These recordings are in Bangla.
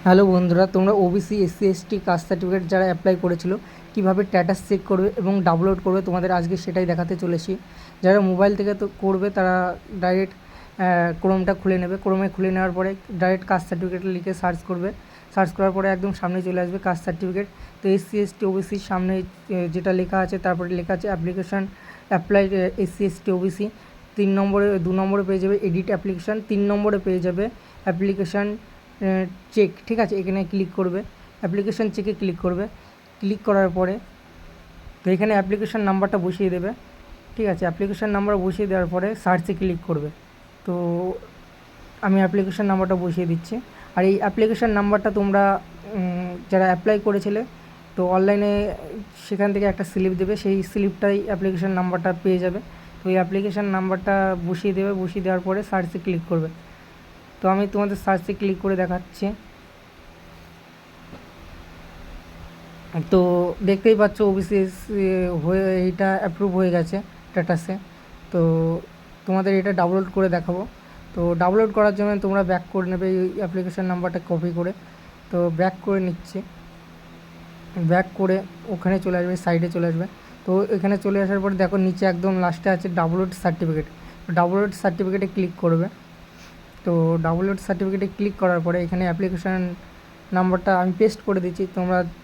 হ্যালো বন্ধুরা, তোমরা OBC SC ST caste certificate যারা অ্যাপ্লাই করেছিল কীভাবে স্ট্যাটাস চেক করবে এবং ডাউনলোড করবে তোমাদের আজকে সেটাই দেখাতে চলেছি। যারা মোবাইল থেকে তো করবে তারা ডাইরেক্ট ক্রোমটা খুলে নেবে। ক্রোমে খুলে নেওয়ার পরে ডাইরেক্ট কাস্ট সার্টিফিকেট লিখে সার্চ করবে। সার্চ করার পরে একদম সামনে চলে আসবে কাস্ট সার্টিফিকেট। তো এসসি এসটি ওবিসির সামনে যেটা লেখা আছে, তারপরে লেখা আছে application apply SC ST OBC. 2 নম্বরে পেয়ে যাবে এডিট অ্যাপ্লিকেশান, 3 নম্বরে পেয়ে যাবে অ্যাপ্লিকেশান চেক। ঠিক আছে, এখানে ক্লিক করবে, অ্যাপ্লিকেশান চেকে ক্লিক করবে। ক্লিক করার পরে তো এখানে অ্যাপ্লিকেশান নাম্বারটা বসিয়ে দেবে। ঠিক আছে, অ্যাপ্লিকেশান নাম্বার বসিয়ে দেওয়ার পরে সার্চে ক্লিক করবে। তো আমি অ্যাপ্লিকেশান নাম্বারটা বসিয়ে দিচ্ছি। আর এই অ্যাপ্লিকেশান নাম্বারটা তোমরা যারা অ্যাপ্লাই করেছিলে তো অনলাইনে সেখান থেকে একটা স্লিপ দেবে, সেই স্লিপটাই অ্যাপ্লিকেশান নাম্বারটা পেয়ে যাবে। তো এই অ্যাপ্লিকেশান নাম্বারটা বসিয়ে দেবে, বসিয়ে দেওয়ার পরে সার্চে ক্লিক করবে। তো আমি তোমাদের সার্চে ক্লিক করে দেখাচ্ছি। তো দেখতেই পাচ্ছ ওবিসি হয়ে এইটা অ্যাপ্রুভ হয়ে গেছে স্ট্যাটাসে। তো তোমাদের এটা ডাউনলোড করে দেখাবো। তো ডাউনলোড করার জন্য তোমরা ব্যাক করে নেবে এই অ্যাপ্লিকেশান নাম্বারটা কপি করে। তো ব্যাক করে নিচ্ছে, ব্যাক করে ওখানে চলে আসবে, সাইডে চলে আসবে। তো এখানে চলে আসার পরে দেখো নিচে একদম লাস্টে আছে ডাউনলোড সার্টিফিকেট। ডাউনলোড সার্টিফিকেটে ক্লিক করবে। তো ডাউনলোড সার্টিফিকেটে ক্লিক করার পরে এখানে অ্যাপ্লিকেশান নাম্বারটা আমি পেস্ট করে দিচ্ছি।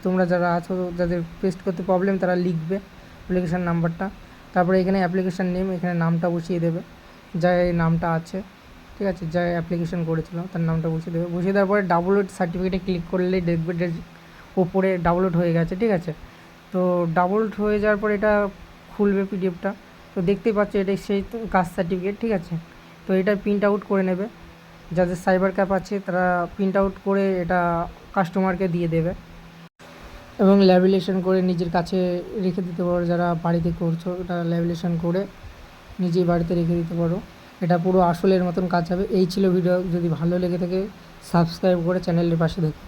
তোমরা যারা আছো, যাদের পেস্ট করতে প্রবলেম তারা লিখবে অ্যাপ্লিকেশান নাম্বারটা। তারপরে এখানে অ্যাপ্লিকেশান নেম, এখানে নামটা বসিয়ে দেবে, যা এই নামটা আছে। ঠিক আছে, যা অ্যাপ্লিকেশান করেছিল তার নামটা বসিয়ে দেবে। বসিয়ে দেওয়ার পরে ডাউনলোড সার্টিফিকেটে ক্লিক করলেই দেখবে ওপরে ডাউনলোড হয়ে গেছে। ঠিক আছে, তো ডাউনলোড হয়ে যাওয়ার পর এটা খুলবে পিডিএফটা। তো দেখতেই পাচ্ছ এটাই সেই কাস্ট সার্টিফিকেট। ঠিক আছে, তো এটা প্রিন্ট আউট করে নেবে। যাদের সাইবার ক্যাফ আছে তারা প্রিন্ট আউট করে এটা কাস্টমারকে দিয়ে দেবে এবং ল্যামিনেশন করে নিজের কাছে রেখে দিতে পারো। যারা বাড়িতে করছো এটা ল্যামিনেশন করে নিজেই বাড়িতে রেখে দিতে পারো। এটা পুরো আসলের মতন কাজ হবে। এই ছিল ভিডিও। যদি ভালো লেগে থাকে সাবস্ক্রাইব করে চ্যানেলের পাশে দেখো।